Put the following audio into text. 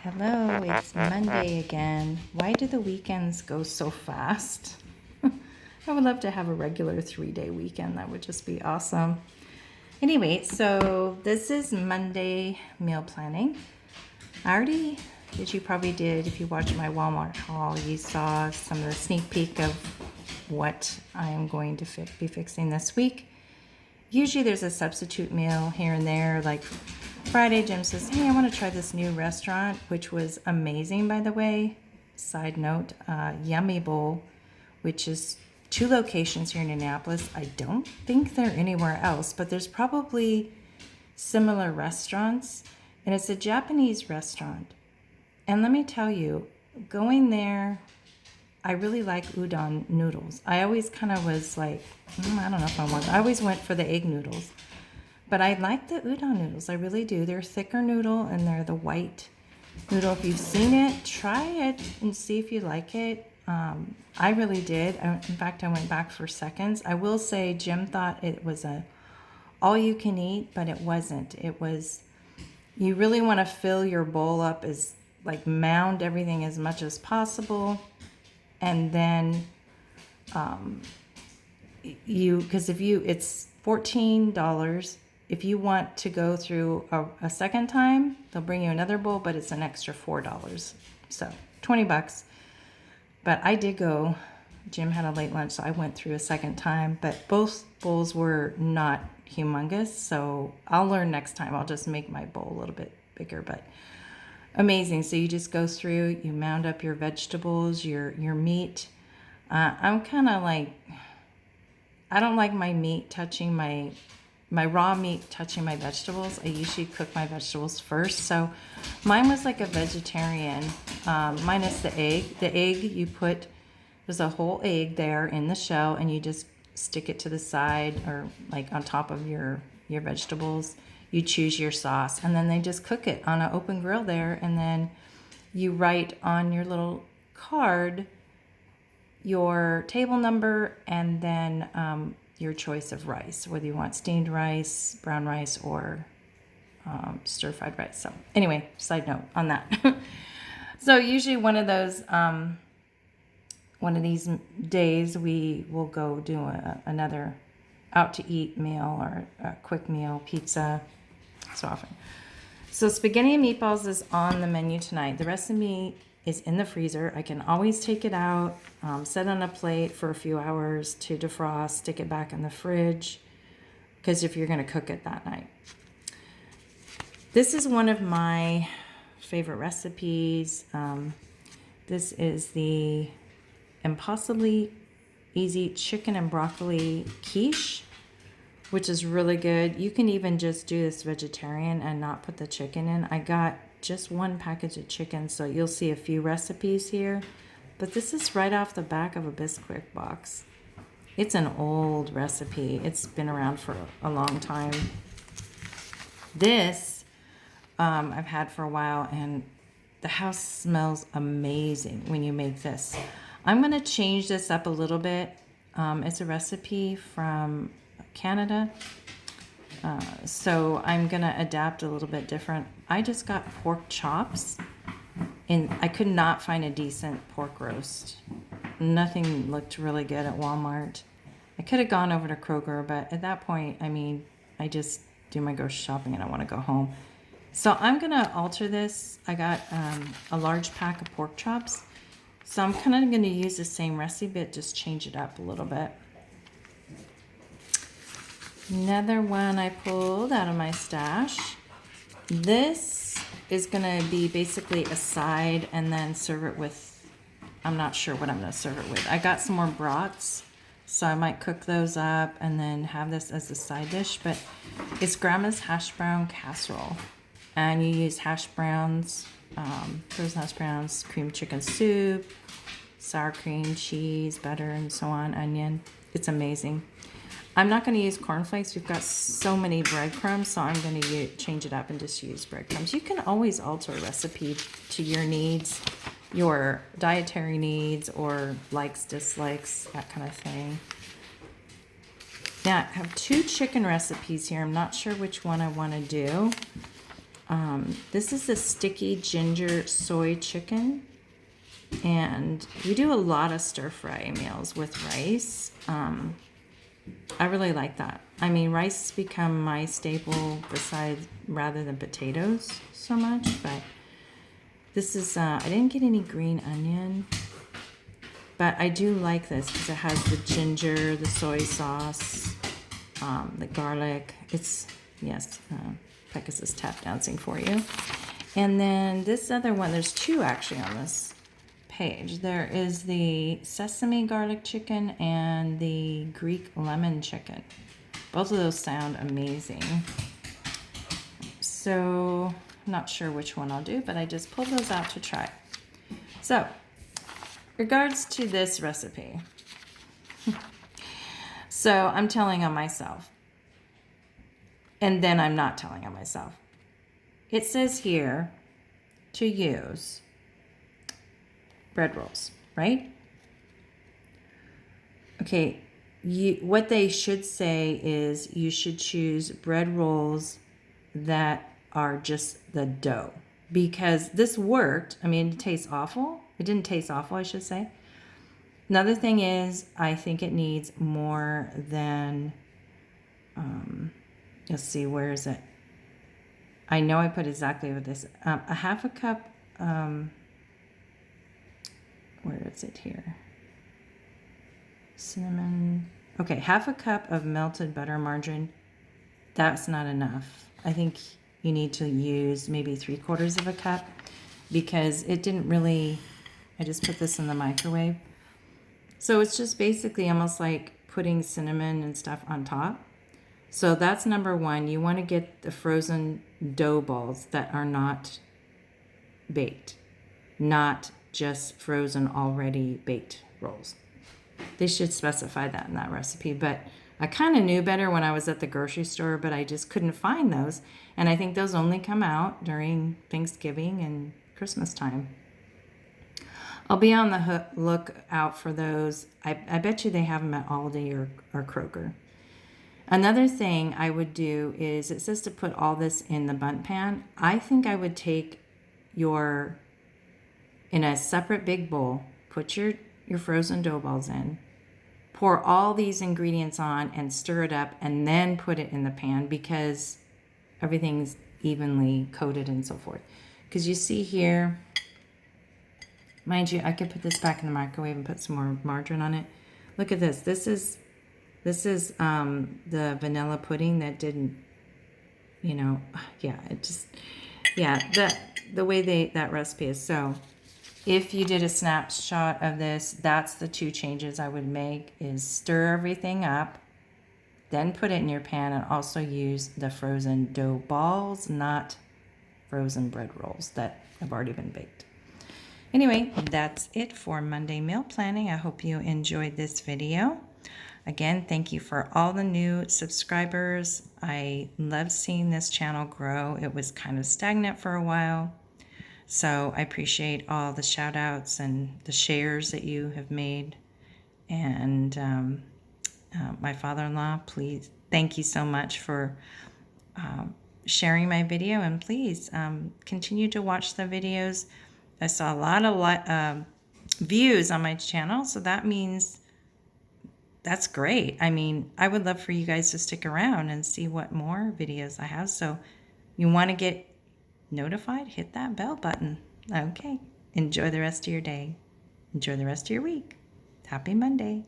Hello, it's Monday again. Why do the weekends go so fast? I would love to have a regular 3-day weekend. That would just be awesome. Anyway, so this is Monday meal planning. I already, as you probably did, if you watched my Walmart haul, you saw some of the sneak peek of what I am going to be fixing this week. Usually there's a substitute meal here and there, like Friday, Jim says, hey, I want to try this new restaurant, which was amazing, by the way. Side note, Yummy Bowl, which is 2 locations here in Indianapolis. I don't think they're anywhere else, but there's probably similar restaurants. And it's a Japanese restaurant. And let me tell you, going there, I really like udon noodles. I always kind of was like, I don't know if I always went for the egg noodles. But I like the udon noodles. I really do. They're thicker noodle and they're the white noodle. If you've seen it, try it and see if you like it. I really did. In fact, I went back for seconds. I will say Jim thought it was a all you can eat, but it wasn't. It was, you really want to fill your bowl up as like mound everything as much as possible. And then because it's $14. If you want to go through a second time, they'll bring you another bowl, but it's an extra $4. So $20. But I did go. Jim had a late lunch, so I went through a second time. But both bowls were not humongous, so I'll learn next time. I'll just make my bowl a little bit bigger, but amazing. So you just go through, you mound up your vegetables, your meat. I'm kind of like, I don't like my meat touching my raw meat touching my vegetables. I usually cook my vegetables first. So mine was like a vegetarian, minus the egg. The egg you put, there's a whole egg there in the shell and you just stick it to the side or like on top of your vegetables. You choose your sauce and then they just cook it on an open grill there. And then you write on your little card your table number and then your choice of rice, whether you want steamed rice, brown rice, or stir-fried rice. So anyway, side note on that. So usually one of these days we will go do another out to eat meal or a quick meal, pizza, so often. So spaghetti and meatballs is on the menu tonight. The rest of the meat is in the freezer. I can always take it out, set on a plate for a few hours to defrost, stick it back in the fridge, because if you're going to cook it that night. This is one of my favorite recipes. This is the impossibly easy chicken and broccoli quiche, which is really good. You can even just do this vegetarian and not put the chicken in. I got just one package of chicken, so you'll see a few recipes here. But this is right off the back of a Bisquick box. It's an old recipe. It's been around for a long time. This I've had for a while, and the house smells amazing when you make this. I'm going to change this up a little bit. It's a recipe from Canada. So I'm going to adapt a little bit different. I just got pork chops, and I could not find a decent pork roast. Nothing looked really good at Walmart. I could have gone over to Kroger, but at that point, I mean, I just do my grocery shopping and I want to go home. So I'm going to alter this. I got a large pack of pork chops. So I'm kind of going to use the same recipe, but just change it up a little bit. Another one I pulled out of my stash. This is going to be basically a side and then serve it with, I'm not sure what I'm going to serve it with. I got some more brats, so I might cook those up and then have this as a side dish. But it's Grandma's hash brown casserole. And you use hash browns, frozen hash browns, cream chicken soup, sour cream, cheese, butter, and so on, onion. It's amazing. I'm not going to use cornflakes. We've got so many breadcrumbs, so I'm going to change it up and just use breadcrumbs. You can always alter a recipe to your needs, your dietary needs, or likes, dislikes, that kind of thing. Now, I have 2 chicken recipes here. I'm not sure which one I want to do. This is the sticky ginger soy chicken. And we do a lot of stir fry meals with rice. I really like that. I mean, rice has become my staple besides rather than potatoes so much, but this is, I didn't get any green onion, but I do like this because it has the ginger, the soy sauce, the garlic. It's, yes, Pecos is tap dancing for you. And then this other one, there's two actually on this page. There is the sesame garlic chicken and the Greek lemon chicken. Both of those sound amazing. So I'm not sure which one I'll do, but I just pulled those out to try. So, regards to this recipe. So I'm telling on myself. And then I'm not telling on myself. It says here to use bread rolls, right? Okay, what they should say is you should choose bread rolls that are just the dough, because this worked. I mean, it tastes awful. It didn't taste awful, I should say. Another thing is, I think it needs more than, let's see, where is it? I know I put exactly what this, a half a cup, where is it here? Cinnamon. Okay, half a cup of melted butter margarine. That's not enough. I think you need to use maybe 3/4 of a cup, because it didn't really, I just put this in the microwave. So it's just basically almost like putting cinnamon and stuff on top. So that's number one. You want to get the frozen dough balls that are not baked, not just frozen already baked rolls. They should specify that in that recipe, but I kind of knew better when I was at the grocery store, but I just couldn't find those. And I think those only come out during Thanksgiving and Christmas time. I'll be on the lookout for those. I bet you they have them at Aldi or Kroger. Another thing I would do is, it says to put all this in the bundt pan. I think I would take in a separate big bowl, put your frozen dough balls in, pour all these ingredients on and stir it up, and then put it in the pan, because everything's evenly coated and so forth. Because you see here, mind you, I could put this back in the microwave and put some more margarine on it. Look at this. This is the vanilla pudding that didn't, the way that recipe is. So if you did a snapshot of this, that's the two changes I would make, is stir everything up, then put it in your pan, and also use the frozen dough balls, not frozen bread rolls that have already been baked. Anyway, that's it for Monday meal planning. I hope you enjoyed this video. Again, thank you for all the new subscribers. I love seeing this channel grow. It was kind of stagnant for a while. So I appreciate all the shout outs and the shares that you have made. And my father-in-law, please, thank you so much for sharing my video. And please continue to watch the videos. I saw a lot of views on my channel, so that means that's great. I mean, I would love for you guys to stick around and see what more videos I have. So you want to get notified, hit that bell button. Okay. Enjoy the rest of your day. Enjoy the rest of your week. Happy Monday.